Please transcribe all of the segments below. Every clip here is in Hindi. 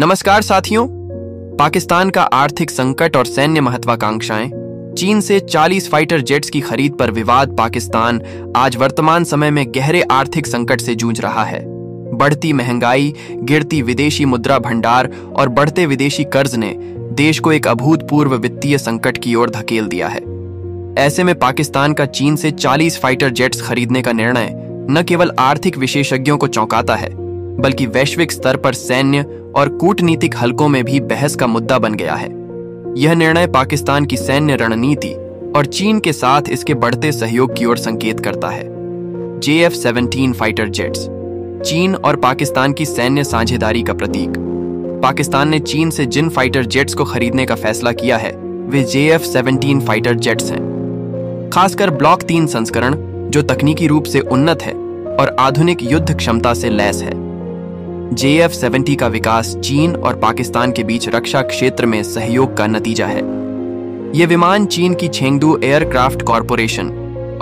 नमस्कार साथियों। पाकिस्तान का आर्थिक संकट और सैन्य महत्वाकांक्षाएं, चीन से 40 फाइटर जेट्स की खरीद पर विवाद। पाकिस्तान आज वर्तमान समय में गहरे आर्थिक संकट से जूझ रहा है। बढ़ती महंगाई, गिरती विदेशी मुद्रा भंडार और बढ़ते विदेशी कर्ज ने देश को एक अभूतपूर्व वित्तीय संकट की ओर धकेल दिया है। ऐसे में पाकिस्तान का चीन से 40 फाइटर जेट्स खरीदने का निर्णय न केवल आर्थिक विशेषज्ञों को चौंकाता है, बल्कि वैश्विक स्तर पर सैन्य और कूटनीतिक हलकों में भी बहस का मुद्दा बन गया है। यह निर्णय पाकिस्तान की सैन्य रणनीति और चीन के साथ इसके बढ़ते सहयोग की ओर संकेत करता है। JF-17 फाइटर जेट्स चीन और पाकिस्तान की सैन्य साझेदारी का प्रतीक। पाकिस्तान ने चीन से जिन फाइटर जेट्स को खरीदने का फैसला किया है वे JF-17 फाइटर जेट्स हैं। खासकर ब्लॉक 3 संस्करण, जो तकनीकी रूप से उन्नत है और आधुनिक युद्ध क्षमता से लैस है। JF-70 का विकास चीन और पाकिस्तान के बीच रक्षा क्षेत्र में सहयोग का नतीजा है। ये विमान चीन की चेंगडू एयरक्राफ्ट कॉरपोरेशन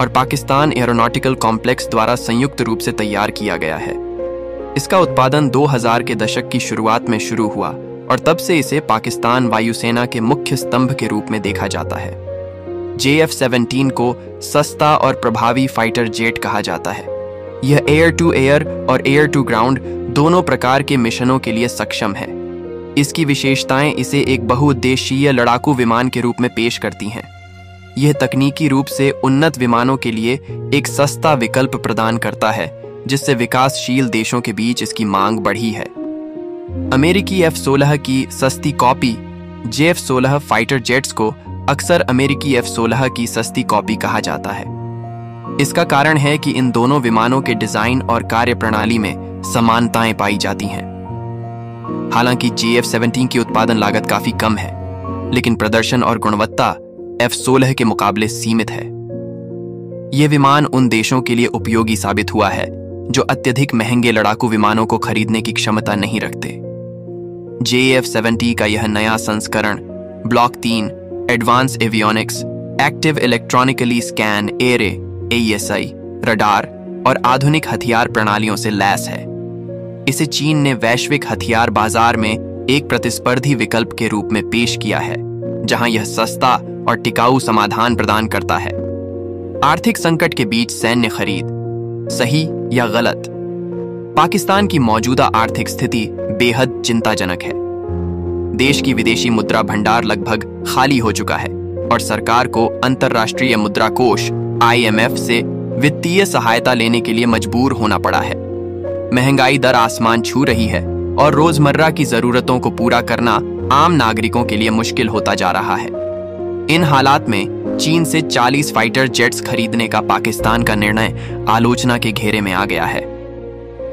और पाकिस्तान एरोनॉटिकल कॉम्प्लेक्स द्वारा संयुक्त रूप से तैयार किया गया है। इसका उत्पादन 2000 के दशक की शुरुआत में शुरू हुआ और तब से इसे पाकिस्तान वायुसेना के मुख्य स्तंभ के रूप में देखा जाता है। JF-17 को सस्ता और प्रभावी फाइटर जेट कहा जाता है। यह एयर टू एयर और एयर टू ग्राउंड दोनों प्रकार के मिशनों के लिए सक्षम है। इसकी विशेषताएं इसे एक बहुउद्देशीय लड़ाकू विमान के रूप में पेश करती हैं। यह तकनीकी रूप से उन्नत विमानों के लिए एक सस्ता विकल्प प्रदान करता है, जिससे विकासशील देशों के बीच इसकी मांग बढ़ी है। अमेरिकी F-16 की सस्ती कॉपी JF-16 फाइटर जेट्स को अक्सर अमेरिकी F-16 की सस्ती कॉपी कहा जाता है। इसका कारण है कि इन दोनों विमानों के डिजाइन और कार्यप्रणाली में समानताएं पाई जाती हैं। हालांकि JF-17 की उत्पादन लागत काफी कम है, लेकिन प्रदर्शन और गुणवत्ता F-16 के मुकाबले सीमित है। यह विमान उन देशों के लिए उपयोगी साबित हुआ है जो अत्यधिक महंगे लड़ाकू विमानों को खरीदने की क्षमता नहीं रखते। JF-70 का यह नया संस्करण block 3 advance avionics, active electronically scan array AESI, radar और आधुनिक हथियार प्रणालियों से लैस है। इसे चीन ने वैश्विक हथियार बाजार में एक प्रतिस्पर्धी विकल्प के रूप में पेश किया है, जहां यह सस्ता और टिकाऊ समाधान प्रदान करता है। आर्थिक संकट के बीच सैन्य खरीद, सही या गलत? पाकिस्तान की मौजूदा आर्थिक स्थिति बेहद चिंताजनक है। देश की विदेशी मुद्रा भंडार लगभग खाली हो चुका है और सरकार को अंतर्राष्ट्रीय मुद्रा कोष IMF से वित्तीय सहायता लेने के लिए मजबूर होना पड़ा है। महंगाई दर आसमान छू रही है और रोजमर्रा की जरूरतों को पूरा करना आम नागरिकों के लिए मुश्किल होता जा रहा है। इन हालात में चीन से 40 फाइटर जेट्स खरीदने का पाकिस्तान का निर्णय आलोचना के घेरे में आ गया है।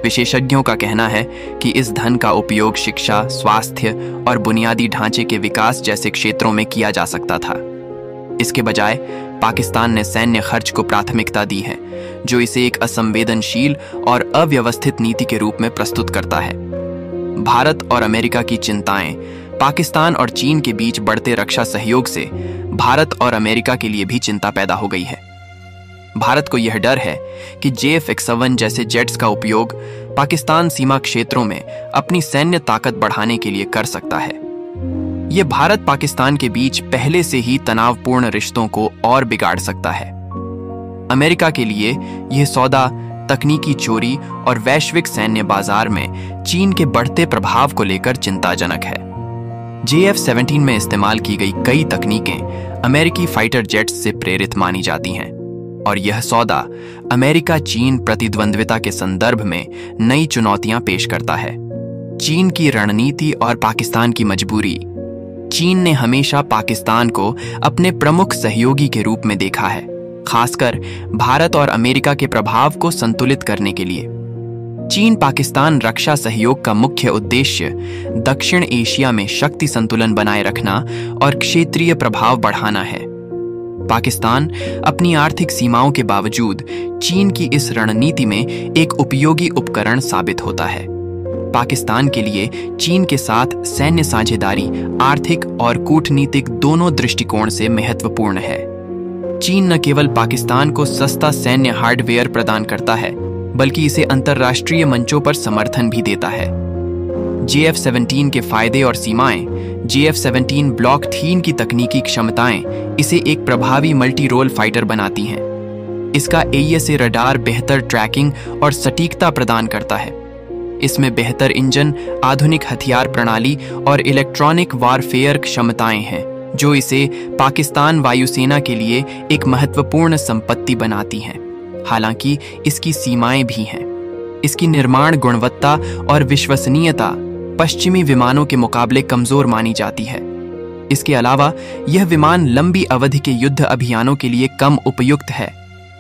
विशेषज्ञों का कहना है कि इस धन का उपयोग शिक्षा, स्वास्थ्य और बुनियादी ढांचे के विकास जैसे क्षेत्रों में किया जा सकता था। इसके बजाय पाकिस्तान ने सैन्य खर्च को प्राथमिकता दी है, जो इसे एक असंवेदनशील और अव्यवस्थित नीति के रूप में प्रस्तुत करता है। भारत और अमेरिका की चिंताएं, पाकिस्तान और चीन के बीच बढ़ते रक्षा सहयोग से भारत और अमेरिका के लिए भी चिंता पैदा हो गई है। भारत को यह डर है कि JF-61 जैसे जेट्स का उपयोग पाकिस्तान सीमा क्षेत्रों में अपनी सैन्य ताकत बढ़ाने के लिए कर सकता है। यह भारत पाकिस्तान के बीच पहले से ही तनावपूर्ण रिश्तों को और बिगाड़ सकता है। अमेरिका के लिए यह सौदा तकनीकी चोरी और वैश्विक सैन्य बाजार में चीन के बढ़ते प्रभाव को लेकर चिंताजनक है। JF-17 में इस्तेमाल की गई कई तकनीकें अमेरिकी फाइटर जेट्स से प्रेरित मानी जाती हैं और यह सौदा अमेरिका चीन प्रतिद्वंद्विता के संदर्भ में नई चुनौतियां पेश करता है। चीन की रणनीति और पाकिस्तान की मजबूरी। चीन ने हमेशा पाकिस्तान को अपने प्रमुख सहयोगी के रूप में देखा है, खासकर भारत और अमेरिका के प्रभाव को संतुलित करने के लिए। चीन पाकिस्तान रक्षा सहयोग का मुख्य उद्देश्य दक्षिण एशिया में शक्ति संतुलन बनाए रखना और क्षेत्रीय प्रभाव बढ़ाना है। पाकिस्तान अपनी आर्थिक सीमाओं के बावजूद चीन की इस रणनीति में एक उपयोगी उपकरण साबित होता है। पाकिस्तान के लिए चीन के साथ सैन्य साझेदारी आर्थिक और कूटनीतिक दोनों दृष्टिकोण से महत्वपूर्ण है। चीन न केवल पाकिस्तान को सस्ता सैन्य हार्डवेयर प्रदान करता है, बल्कि इसे अंतर्राष्ट्रीय मंचों पर समर्थन भी देता है। JF-17 के फायदे और सीमाएं। JF-17 ब्लॉक 3 की तकनीकी क्षमताएं इसे एक प्रभावी मल्टी रोल फाइटर बनाती हैं। इसका AESA रडार बेहतर ट्रैकिंग और सटीकता प्रदान करता है। इसमें बेहतर इंजन, आधुनिक हथियार प्रणाली और इलेक्ट्रॉनिक वारफेयर क्षमताएं हैं, जो इसे पाकिस्तान वायुसेना के लिए एक महत्वपूर्ण संपत्ति बनाती हैं। हालांकि इसकी सीमाएं भी हैं। इसकी निर्माण गुणवत्ता और विश्वसनीयता पश्चिमी विमानों के मुकाबले कमजोर मानी जाती है। इसके अलावा यह विमान लंबी अवधि के युद्ध अभियानों के लिए कम उपयुक्त है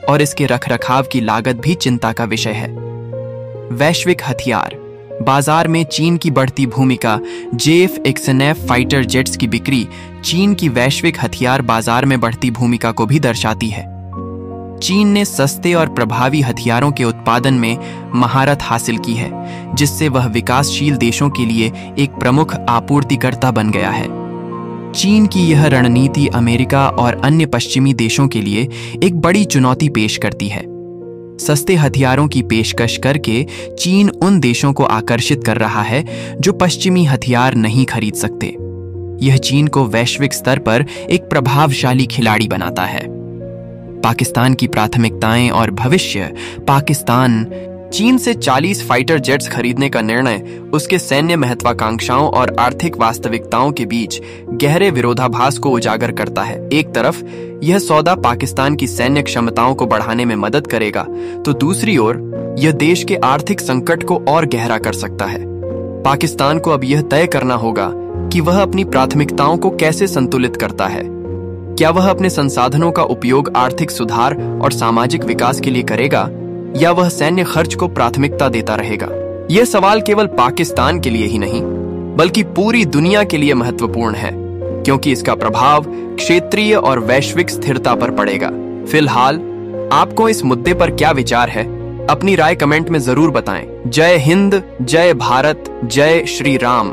और इसके रखरखाव की लागत भी चिंता का विषय है। वैश्विक हथियार बाजार में चीन की बढ़ती भूमिका। JF-XNF फाइटर जेट्स की बिक्री चीन की वैश्विक हथियार बाजार में बढ़ती भूमिका को भी दर्शाती है। चीन ने सस्ते और प्रभावी हथियारों के उत्पादन में महारत हासिल की है, जिससे वह विकासशील देशों के लिए एक प्रमुख आपूर्तिकर्ता बन गया है। चीन की यह रणनीति अमेरिका और अन्य पश्चिमी देशों के लिए एक बड़ी चुनौती पेश करती है। सस्ते हथियारों की पेशकश करके चीन उन देशों को आकर्षित कर रहा है जो पश्चिमी हथियार नहीं खरीद सकते। यह चीन को वैश्विक स्तर पर एक प्रभावशाली खिलाड़ी बनाता है। पाकिस्तान की प्राथमिकताएं और भविष्य। पाकिस्तान चीन से 40 फाइटर जेट्स खरीदने का निर्णय उसके सैन्य महत्वाकांक्षाओं और आर्थिक वास्तविकताओं के बीच गहरे विरोधाभास को उजागर करता है। एक तरफ यह सौदा पाकिस्तान की सैन्य क्षमताओं को बढ़ाने में मदद करेगा, तो दूसरी ओर यह देश के आर्थिक संकट को और गहरा कर सकता है। पाकिस्तान को अब यह तय करना होगा कि वह अपनी प्राथमिकताओं को कैसे संतुलित करता है। क्या वह अपने संसाधनों का उपयोग आर्थिक सुधार और सामाजिक विकास के लिए करेगा, या वह सैन्य खर्च को प्राथमिकता देता रहेगा? यह सवाल केवल पाकिस्तान के लिए ही नहीं, बल्कि पूरी दुनिया के लिए महत्वपूर्ण है, क्योंकि इसका प्रभाव क्षेत्रीय और वैश्विक स्थिरता पर पड़ेगा। फिलहाल आपको इस मुद्दे पर क्या विचार है? अपनी राय कमेंट में जरूर बताएं। जय हिंद, जय भारत, जय श्री राम।